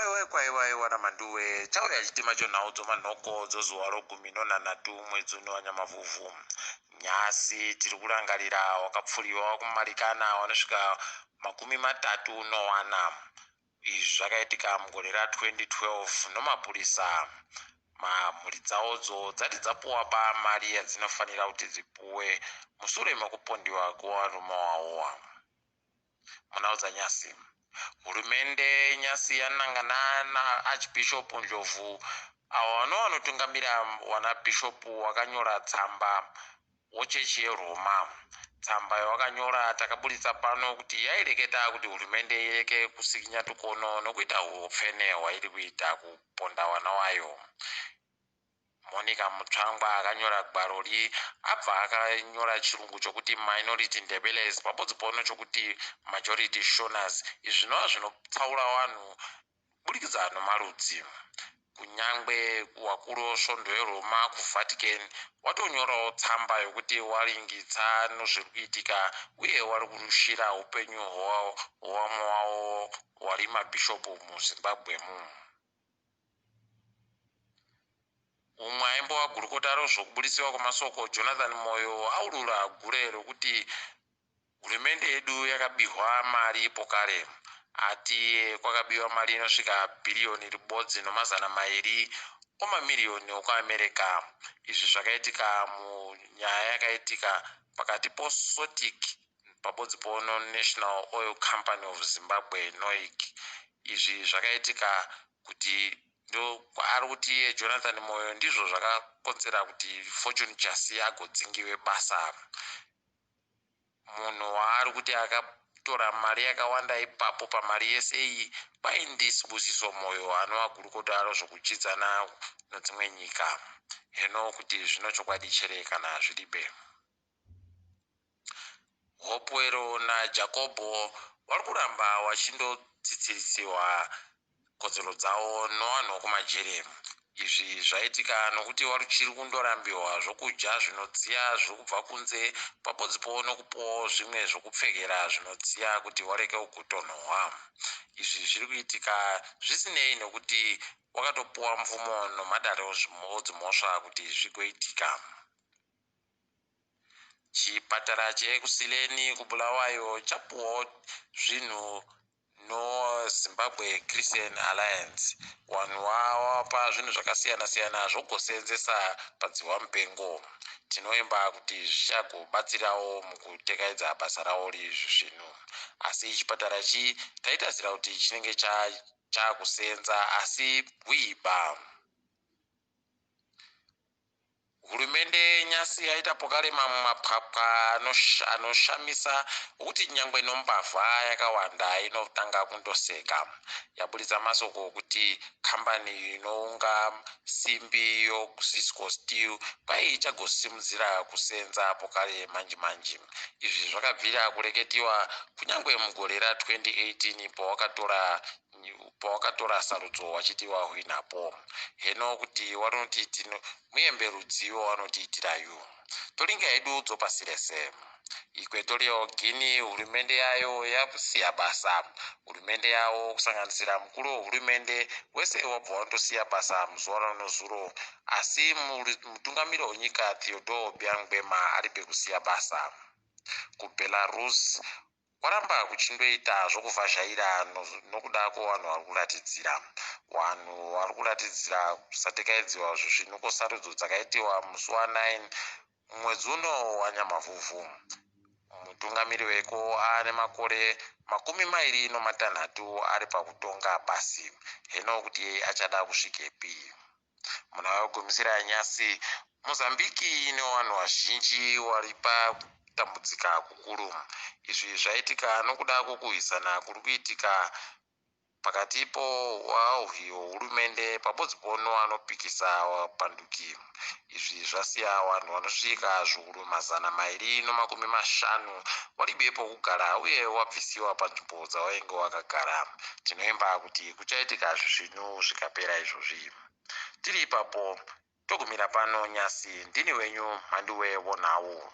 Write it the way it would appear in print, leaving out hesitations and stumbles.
Aiwa na manduwe chauya chitima chonaudzo manhoko dzozuva rogumi nonhanhatu mwedzi uno wanyamavhuvhu. Nyasi tiri kurangarira wakapfuriwa kumarikana wanosvika 34. Izvi zvakaitika mugore ra2012 nomapurisa. Mhuri dzawodzo dzati dzapuwa mari yadzinofanira kuti dzipuwe mushure mekupondiwa kuvarume wavo. Munaudza Nyasi. Hurumende Nyasi yanangana naArchbishop Njovu avo vanotungamira wana bishop wakanyora tsamba wechechi yeRoma. Tsamba yawakanyora takaburitsa pano kuti yaireketa kuti hurumende ireke kusikinya tukono nokuita upfene hwairi kuita kuponda wana wayo. Monica Mutsvangwa akanyora gwarori abva akanyora chirungu chokuti minority Ndebeles pabodzi pono chokuti majority Shoners. Izvi zvinova zvinotsaura vanhu kubudikidza nomarudzi. Kunyangwe wakuru wesvondo yeRoma kuVatican watonyorawo tsamba yokuti waringitsa nezviri kuitika uye wari kurushira upenyu hwavamwe wavo vari mabhishopu muZimbabwemu. Umwe aimbova gurukota rezvokubudisiwa kwamasoko Jonathan Moyo aurura gure rokuti hurumende yedu yakabihwa mari pokare. Ati kwakabiwa mari inosvika bhiriyoni ribodzi nomazana mairi omamiliyoni okuAmerica. Izvi zvakaitika munyaya yakaitika pakati poSotic pabodzi pono National Oil Company of Zimbabwe NOIC. Izvi zvakaitika kuti ari kuti Jonathan Moyo ndizvo zvakakonzera kuti Fortune Jasi agodzingiwe basa. Munhu waari kuti akatora mari yakawanda ipapo pamari yese iyi paindisibusiso Moyo anova gurukota rezvokuchidzana nedzimwe nyika. Heno kuti zvino chokwadi chere kana zviribe. Hopewero naJacobo vari kuramba vachindotsitsirisiwa kodzero dzavo nevanhu kumajere. Izvi zvaitika nokuti chiri kundorambiwa zvokudya zvinodziya zviri kubva kunze pabodzi pono kupuwawo zvimwe zvokupfekera zvinodziya kuti wareke kutonhwa. Izvi zviri kuitika zvisinei nokuti wakatopuwa mvumo nomadare odzimhosva kuti zvigoitika. Chipatara chekuSileni kuBulawayo chapuwawo zvinhu noZimbabwe Christian Alliance. Vanhu vavapa zvinhu zvakasiyana-siyana zvogoseenzesa padziwa mupengo. Tinoimba kuti zvichagobatsirawo mukutekaidza basa ravo izvi zvinhu. Asi chipatara ichi taitazira kuti chinenge chakuseenza asi kuiba. Hurumende Nyasi yaita pokare mamwe mapapwa anoshamisa kuti nyangwe nombavha yakawanda inotanga kundoseka. Yaburitsa masoko kuti kambani inounga simbi yoZisco Steel kwai ichagosimudzira kuseenza pokare manji. Izvi zvakabvira kureketiwa kunyangwe mugore ra2018 pawakatora sarudzo wachiti wahwinapo. Heno kuti wanoti muyembe rudzivo wanotiitirayo. Tolinga hedu dzopasirese. Equatorial Guinea hurumende yayo yakusiya basa. Hurumende yawo kusanganisira mukuru wehurumende wese wabva wandosiya basa muzuva nozuro. Asi mutungamiri wenyika Theodore Biangwema ari pekusiya basa. KuBelarus kwaramba kuchindoita zvokuvhazhaira nokuda kwevanhu vari kuratidzira. Vanhu vari kuratidzira kusatekaidziwa zvezvinhu sarudzo dzakaitiwa musi wa9 mwedzi uno wanyamavhuvhu. Mutungamiri weko ane makore 26 ari pakutonga basi. Heno kuti achada kusvikepi. Muna wegumisira Nyasi, Mozambiki ine vanhu vazhinji vari patambudzika kukuru. Izvi zvaitika nokuda kwokuhwisana kuri kuitika pakatipo hurumende pabodzi pono anopikisa wapanduki. Izvi zvasiya vanhu vanosvika zviuru 250 vari bepo kugara uye wabvisiwa panzvimbo dzavainge wakagara. Tinoimba kuti kuchaitika zvinhu zvikapera izvozvi. Tiri ipapo togumira pano Nyasi. Ndini wenyu Mhanduwe Vonhau.